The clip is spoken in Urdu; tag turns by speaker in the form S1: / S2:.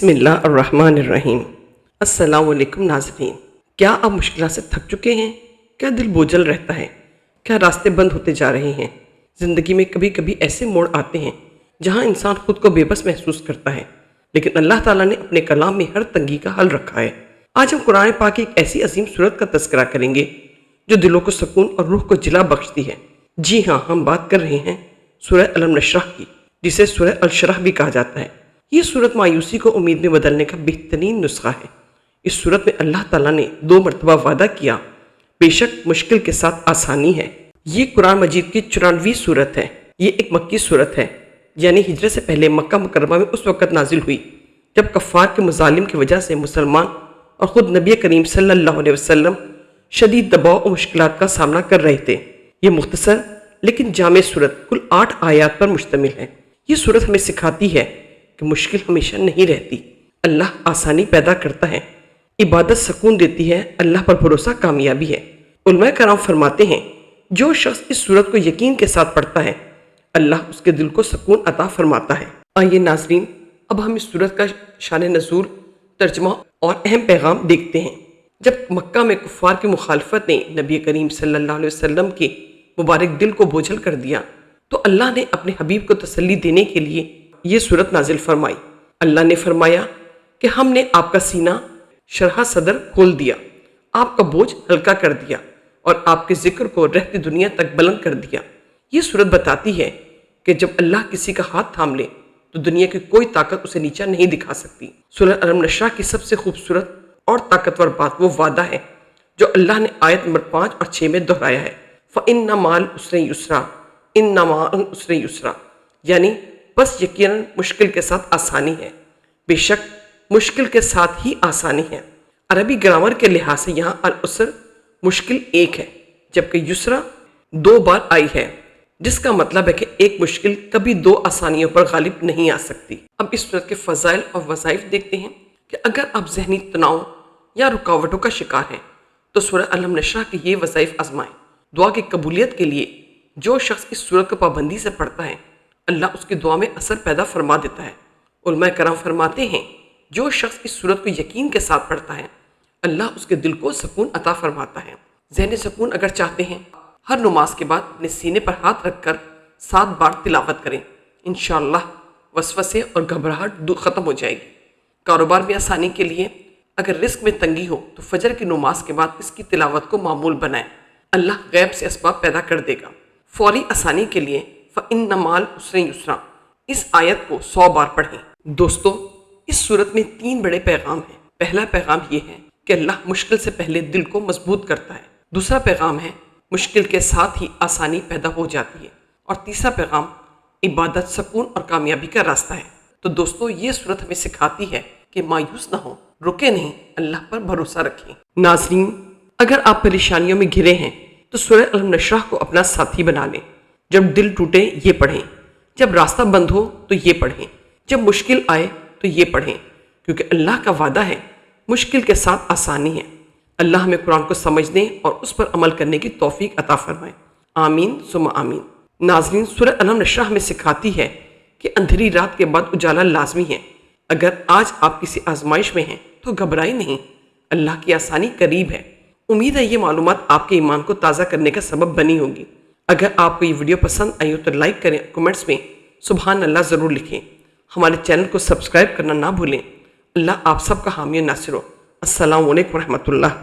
S1: بسم اللہ الرحمن الرحیم۔ السلام علیکم ناظرین، کیا آپ مشکلات سے تھک چکے ہیں؟ کیا دل بوجھل رہتا ہے؟ کیا راستے بند ہوتے جا رہے ہیں؟ زندگی میں کبھی کبھی ایسے موڑ آتے ہیں جہاں انسان خود کو بے بس محسوس کرتا ہے، لیکن اللہ تعالیٰ نے اپنے کلام میں ہر تنگی کا حل رکھا ہے۔ آج ہم قرآن پاک کی ایک ایسی عظیم سورت کا تذکرہ کریں گے جو دلوں کو سکون اور روح کو جلا بخشتی ہے۔ جی ہاں، ہم بات کر رہے ہیں سورہ الم نشرح کی، جسے سورہ الشرح بھی کہا جاتا ہے۔ یہ سورت مایوسی کو امید میں بدلنے کا بہترین نسخہ ہے۔ اس سورت میں اللہ تعالیٰ نے 2 مرتبہ وعدہ کیا، بے شک مشکل کے ساتھ آسانی ہے۔ یہ قرآن مجید کی 94ویں سورت ہے۔ یہ ایک مکی سورت ہے، یعنی ہجرت سے پہلے مکہ مکرمہ میں اس وقت نازل ہوئی جب کفار کے مظالم کی وجہ سے مسلمان اور خود نبی کریم صلی اللہ علیہ وسلم شدید دباؤ اور مشکلات کا سامنا کر رہے تھے۔ یہ مختصر لیکن جامع سورت کل 8 آیات پر مشتمل ہے۔ یہ سورت ہمیں سکھاتی ہے کہ مشکل ہمیشہ نہیں رہتی، اللہ آسانی پیدا کرتا ہے۔ عبادت سکون دیتی ہے، اللہ پر بھروسہ کامیابی ہے۔ علماء کرام فرماتے ہیں جو شخص اس سورت کو یقین کے ساتھ پڑھتا ہے، اللہ اس کے دل کو سکون عطا فرماتا ہے۔ آئیے ناظرین، اب ہم اس سورت کا شان نزول، ترجمہ اور اہم پیغام دیکھتے ہیں۔ جب مکہ میں کفار کی مخالفت نے نبی کریم صلی اللہ علیہ وسلم کے مبارک دل کو بوجھل کر دیا تو اللہ نے اپنے حبیب کو تسلی دینے کے لیے یہ سورت نازل فرمائی۔ اللہ نے فرمایا کہ ہم نے آپ کا سینہ شرح صدر کھول دیا، آپ کا بوجھ ہلکا کر دیا اور آپ کے ذکر کو رہتی دنیا تک بلند کر دیا۔ یہ سورت بتاتی ہے کہ جب اللہ کسی کا ہاتھ تھام لے تو دنیا کی کوئی طاقت اسے نیچا نہیں دکھا سکتی۔ سورہ الم نشرح کی سب سے خوبصورت اور طاقتور بات وہ وعدہ ہے جو اللہ نے آیت نمبر 5 اور 6 میں دہرایا ہے، فَإِنَّ مَعَ الْعُسْرِ يُسْرًا إِنَّ مَعَ الْعُسْرِ يُسْرًا، یعنی بس یقیناً مشکل کے ساتھ آسانی ہے، بے شک مشکل کے ساتھ ہی آسانی ہے۔ عربی گرامر کے لحاظ سے یہاں العسر مشکل ایک ہے، جبکہ یسرا 2 بار آئی ہے، جس کا مطلب ہے کہ ایک مشکل کبھی 2 آسانیوں پر غالب نہیں آ سکتی۔ اب اس سورت کے فضائل اور وظائف دیکھتے ہیں کہ اگر آپ ذہنی تناؤ یا رکاوٹوں کا شکار ہیں تو سورہ الم نشرح کے یہ وظائف آزمائیں۔ دعا کی قبولیت کے لیے جو شخص اس سورت کو پابندی سے پڑھتا ہے، اللہ اس کی دعا میں اثر پیدا فرما دیتا ہے۔ علماء کرام فرماتے ہیں جو شخص اس سورت کو یقین کے ساتھ پڑھتا ہے، اللہ اس کے دل کو سکون عطا فرماتا ہے۔ ذہنی سکون اگر چاہتے ہیں، ہر نماز کے بعد اپنے سینے پر ہاتھ رکھ کر 7 بار تلاوت کریں، انشاءاللہ وسوسے اور گھبراہٹ ختم ہو جائے گی۔ کاروبار میں آسانی کے لیے اگر رزق میں تنگی ہو تو فجر کی نماز کے بعد اس کی تلاوت کو معمول بنائیں، اللہ غیب سے اسباب پیدا کر دے گا۔ فوری آسانی کے لیے فَإِنَّ مَعَ الْعُسْرِ يُسْرًا، اس آیت کو 100 بار پڑھیں۔ دوستو، اس سورت میں 3 بڑے پیغام ہیں۔ پہلا پیغام یہ ہے کہ اللہ مشکل سے پہلے دل کو مضبوط کرتا ہے۔ دوسرا پیغام ہے مشکل کے ساتھ ہی آسانی پیدا ہو جاتی ہے۔ اور تیسرا پیغام عبادت، سکون اور کامیابی کا راستہ ہے۔ تو دوستو، یہ سورت ہمیں سکھاتی ہے کہ مایوس نہ ہو، رکے نہیں، اللہ پر بھروسہ رکھیں۔ ناظرین، اگر آپ پریشانیوں میں گھرے ہیں تو سورہ الم نشرح کو اپنا ساتھی بنا لیں۔ جب دل ٹوٹے یہ پڑھیں، جب راستہ بند ہو تو یہ پڑھیں، جب مشکل آئے تو یہ پڑھیں، کیونکہ اللہ کا وعدہ ہے مشکل کے ساتھ آسانی ہے۔ اللہ ہمیں قرآن کو سمجھنے اور اس پر عمل کرنے کی توفیق عطا فرمائے، آمین ثم آمین۔ ناظرین، سورہ الم نشرح ہمیں سکھاتی ہے کہ اندھیری رات کے بعد اجالا لازمی ہے۔ اگر آج آپ کسی آزمائش میں ہیں تو گھبرائیں نہیں، اللہ کی آسانی قریب ہے۔ امید ہے یہ معلومات آپ کے ایمان کو تازہ کرنے کا سبب بنی ہوگی۔ اگر آپ کو یہ ویڈیو پسند آئی ہو تو لائک کریں، کمنٹس میں سبحان اللہ ضرور لکھیں۔ ہمارے چینل کو سبسکرائب کرنا نہ بھولیں۔ اللہ آپ سب کا حامی و ناصر ہو۔ السلام علیکم ورحمۃ اللہ۔